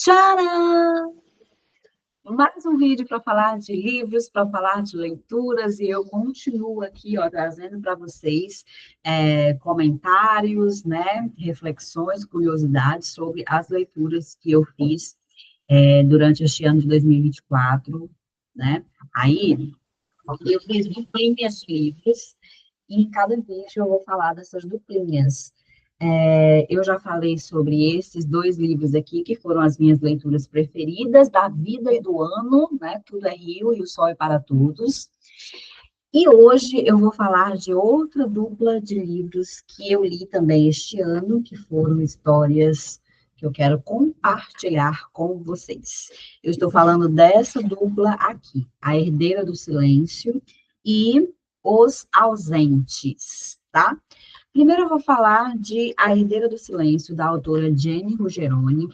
Tcharam! Mais um vídeo para falar de livros, para falar de leituras, e eu continuo aqui, ó, trazendo para vocês comentários, né, reflexões, curiosidades sobre as leituras que eu fiz durante este ano de 2024, né? Aí, eu fiz duplinhas de livros, e em cada vídeo eu vou falar dessas duplinhas. Eu já falei sobre esses dois livros aqui, que foram as minhas leituras preferidas da vida e do ano, né? Tudo é Rio e o Sol é para Todos. E hoje eu vou falar de outra dupla de livros que eu li também este ano, que foram histórias que eu quero compartilhar com vocês. Eu estou falando dessa dupla aqui, A Herdeira do Silêncio e Os Ausentes, tá? Primeiro eu vou falar de A Herdeira do Silêncio, da autora Jenny Ruggeroni.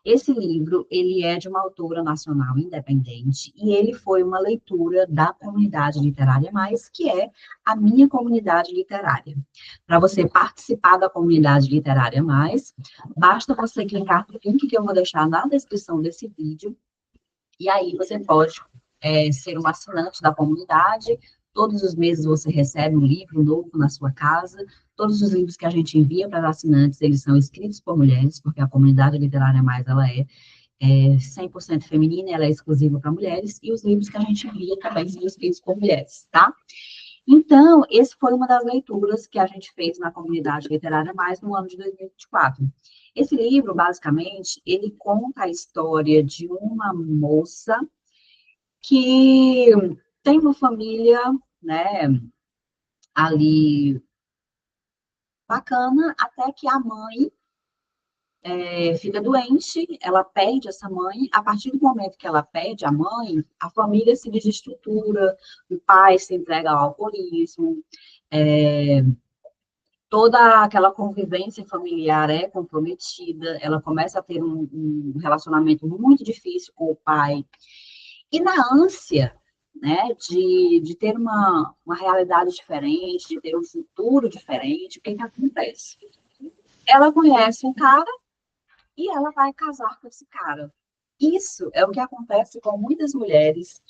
Esse livro, ele é de uma autora nacional independente e ele foi uma leitura da Comunidade Literária Mais, que é a minha comunidade literária. Para você participar da Comunidade Literária Mais, basta você clicar no link que eu vou deixar na descrição desse vídeo e aí você pode ser um assinante da comunidade. Todos os meses você recebe um livro novo na sua casa. Todos os livros que a gente envia para os assinantes, eles são escritos por mulheres, porque a comunidade literária mais, ela é 100% feminina, ela é exclusiva para mulheres, e os livros que a gente envia também são escritos por mulheres, tá? Então, esse foi uma das leituras que a gente fez na comunidade literária mais no ano de 2024. Esse livro, basicamente, ele conta a história de uma moça que tem uma família, né, ali bacana, até que a mãe fica doente, ela perde essa mãe. A partir do momento que ela perde a mãe, a família se desestrutura, o pai se entrega ao alcoolismo, é, toda aquela convivência familiar é comprometida, ela começa a ter um relacionamento muito difícil com o pai. E na ânsia, né, de ter uma realidade diferente, de ter um futuro diferente, o que que acontece? Ela conhece um cara e ela vai casar com esse cara. Isso é o que acontece com muitas mulheres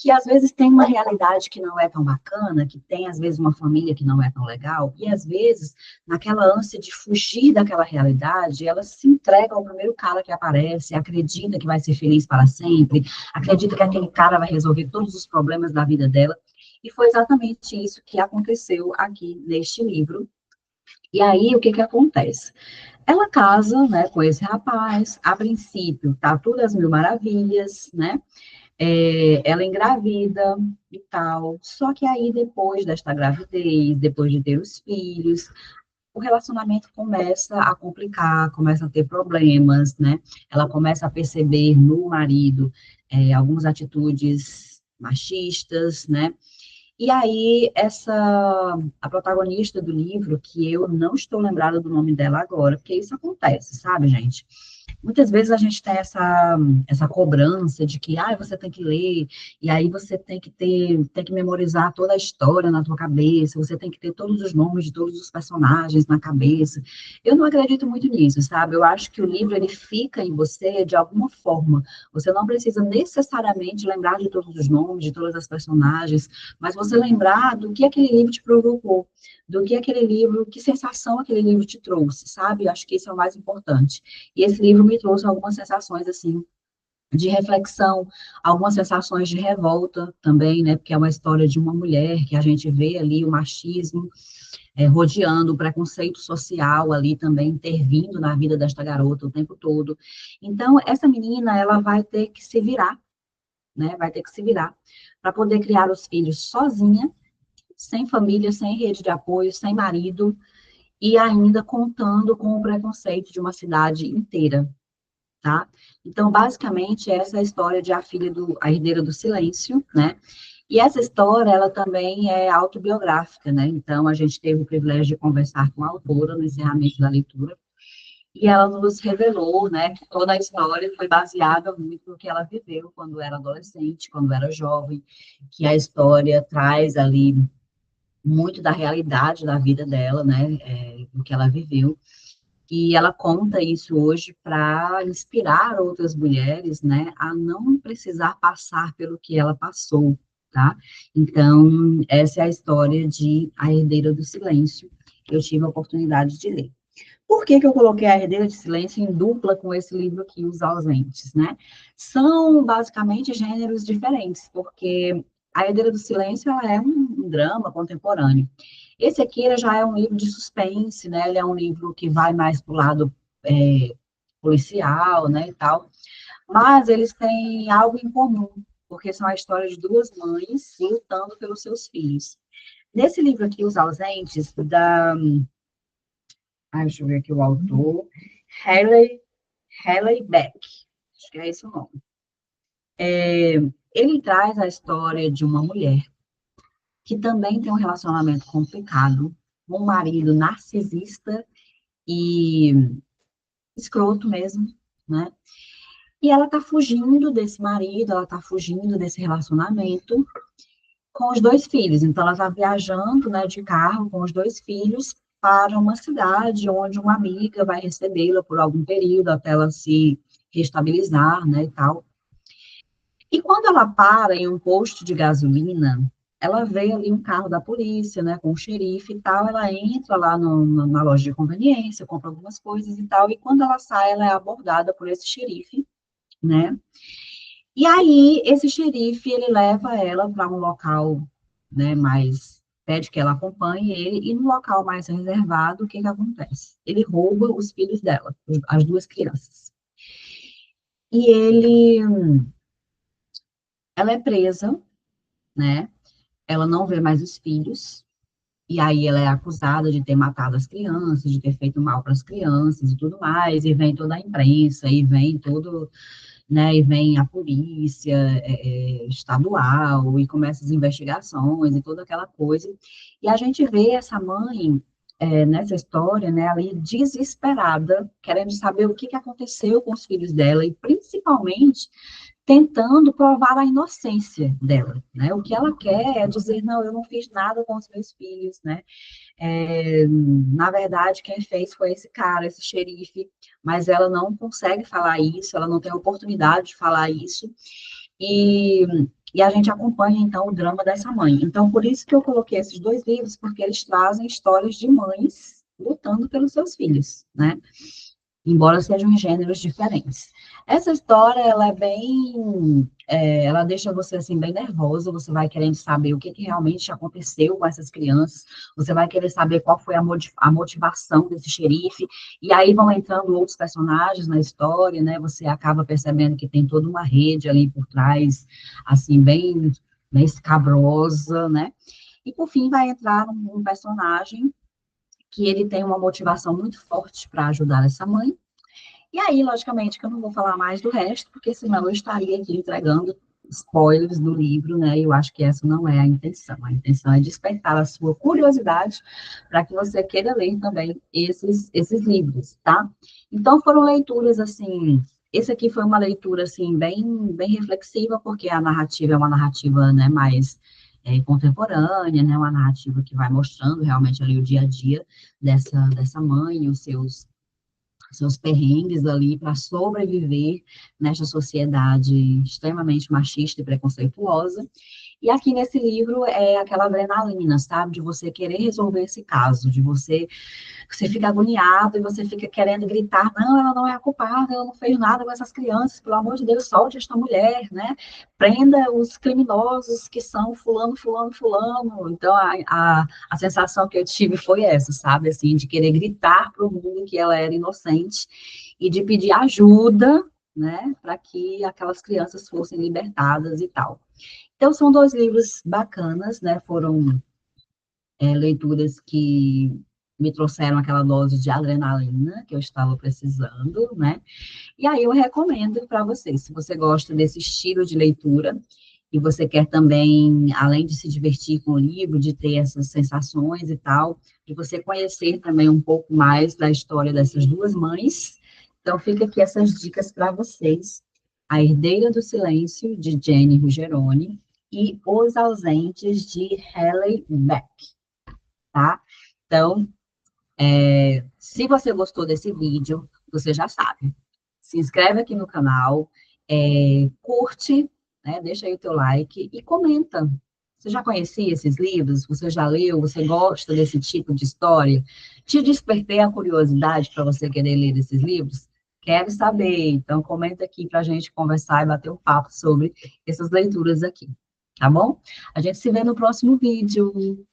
que às vezes têm uma realidade que não é tão bacana, que tem às vezes uma família que não é tão legal, e às vezes, naquela ânsia de fugir daquela realidade, elas se entregam ao primeiro cara que aparece, acredita que vai ser feliz para sempre, acredita que aquele cara vai resolver todos os problemas da vida dela, e foi exatamente isso que aconteceu aqui neste livro. E aí, o que que acontece? Ela casa, né, com esse rapaz, a princípio, tá tudo às mil maravilhas, né? Ela engravida e tal. Só que aí, depois desta gravidez, depois de ter os filhos, o relacionamento começa a complicar, começa a ter problemas, né? Ela começa a perceber no marido algumas atitudes machistas, né? E aí, a protagonista do livro, que eu não estou lembrada do nome dela agora, porque isso acontece, sabe, gente? Muitas vezes a gente tem essa cobrança de que, você tem que ler, e aí você tem que memorizar toda a história na tua cabeça, você tem que ter todos os nomes de todos os personagens na cabeça. Eu não acredito muito nisso, sabe? Eu acho que o livro, ele fica em você de alguma forma. Você não precisa necessariamente lembrar de todos os nomes, de todas as personagens, mas você lembrar do que aquele livro te provocou, do que aquele livro, que sensação aquele livro te trouxe, sabe? Eu acho que isso é o mais importante. E esse livro me trouxe algumas sensações, assim, de reflexão, algumas sensações de revolta também, né? Porque é uma história de uma mulher que a gente vê ali o machismo rodeando, o preconceito social ali também intervindo na vida desta garota o tempo todo. Então, essa menina, ela vai ter que se virar, né? Vai ter que se virar para poder criar os filhos sozinha, sem família, sem rede de apoio, sem marido, e ainda contando com o preconceito de uma cidade inteira, tá? Então, basicamente, essa é a história de A Herdeira do Silêncio, né? E essa história, ela também é autobiográfica, né? Então, a gente teve o privilégio de conversar com a autora no encerramento da leitura, e ela nos revelou, né, que toda a história foi baseada muito no que ela viveu quando era adolescente, quando era jovem, que a história traz ali muito da realidade da vida dela, né, do que ela viveu. E ela conta isso hoje para inspirar outras mulheres, né, a não precisar passar pelo que ela passou, tá? Então, essa é a história de A Herdeira do Silêncio, que eu tive a oportunidade de ler. Por que que eu coloquei A Herdeira de Silêncio em dupla com esse livro aqui, Os Ausentes, né? São basicamente gêneros diferentes, porque A Herdeira do Silêncio ela é um drama contemporâneo. Esse aqui ele já é um livro de suspense, né? Ele é um livro que vai mais para o lado policial, né, e tal. Mas eles têm algo em comum, porque são a história de duas mães lutando pelos seus filhos. Nesse livro aqui, Os Ausentes, deixa eu ver aqui o autor, Haley Beck, acho que é esse o nome. Ele traz a história de uma mulher que também tem um relacionamento complicado, um marido narcisista e escroto mesmo, né? E ela tá fugindo desse marido, ela tá fugindo desse relacionamento com os dois filhos. Então, ela tá viajando, né, de carro com os dois filhos para uma cidade onde uma amiga vai recebê-la por algum período até ela se restabilizar, né, e tal. E quando ela para em um posto de gasolina, ela vê ali um carro da polícia, né, com o xerife e tal, ela entra lá na loja de conveniência, compra algumas coisas e tal, e quando ela sai, ela é abordada por esse xerife, né, e aí esse xerife, ele leva ela para um local, né, mais, pede que ela acompanhe ele, e no local mais reservado, o que que acontece? Ele rouba os filhos dela, as duas crianças. E ela é presa, né, ela não vê mais os filhos, e aí ela é acusada de ter matado as crianças, de ter feito mal para as crianças e tudo mais, e vem toda a imprensa, e vem todo, né, e vem a polícia estadual, e começa as investigações e toda aquela coisa, e a gente vê essa mãe, nessa história, né, ali desesperada, querendo saber o que que aconteceu com os filhos dela, e principalmente tentando provar a inocência dela, né? O que ela quer é dizer, não, eu não fiz nada com os meus filhos, né? Na verdade, quem fez foi esse cara, esse xerife, mas ela não consegue falar isso, ela não tem a oportunidade de falar isso, e, e a gente acompanha, então, o drama dessa mãe. Então, por isso que eu coloquei esses dois livros, porque eles trazem histórias de mães lutando pelos seus filhos, né? Embora sejam em gêneros diferentes. Essa história, ela é bem, ela deixa você, assim, bem nervosa, você vai querendo saber o que, que realmente aconteceu com essas crianças, você vai querer saber qual foi a motivação desse xerife, e aí vão entrando outros personagens na história, né, você acaba percebendo que tem toda uma rede ali por trás, assim, bem escabrosa, né, e por fim vai entrar um personagem que ele tem uma motivação muito forte para ajudar essa mãe. E aí, logicamente, que eu não vou falar mais do resto, porque senão eu estaria aqui entregando spoilers do livro, né? E eu acho que essa não é a intenção. A intenção é despertar a sua curiosidade para que você queira ler também esses livros, tá? Então, foram leituras, assim... Esse aqui foi uma leitura, assim, bem reflexiva, porque a narrativa é uma narrativa, né, mais contemporânea, né, uma narrativa que vai mostrando realmente ali o dia a dia dessa mãe e os seus perrengues ali para sobreviver nesta sociedade extremamente machista e preconceituosa. E aqui nesse livro é aquela adrenalina, sabe? De você querer resolver esse caso, de você fica agoniado e você fica querendo gritar, não, ela não é a culpada, ela não fez nada com essas crianças, pelo amor de Deus, solte esta mulher, né? Prenda os criminosos que são fulano, fulano, fulano. Então, a sensação que eu tive foi essa, sabe? Assim, de querer gritar para o mundo que ela era inocente e de pedir ajuda, né? Para que aquelas crianças fossem libertadas e tal. Então, são dois livros bacanas, né? Foram leituras que me trouxeram aquela dose de adrenalina que eu estava precisando, né? E aí eu recomendo para vocês, se você gosta desse estilo de leitura e você quer também, além de se divertir com o livro, de ter essas sensações e tal, de você conhecer também um pouco mais da história dessas duas mães, então fica aqui essas dicas para vocês. A Herdeira do Silêncio, de Jenny Ruggeroni, e Os Ausentes, de Haley Beck, tá? Então, Se você gostou desse vídeo, você já sabe. Se inscreve aqui no canal, curte, né, deixa aí o teu like e comenta. Você já conhecia esses livros? Você já leu? Você gosta desse tipo de história? Te despertei a curiosidade para você querer ler esses livros? Quero saber. Então, comenta aqui para a gente conversar e bater um papo sobre essas leituras aqui. Tá bom? A gente se vê no próximo vídeo.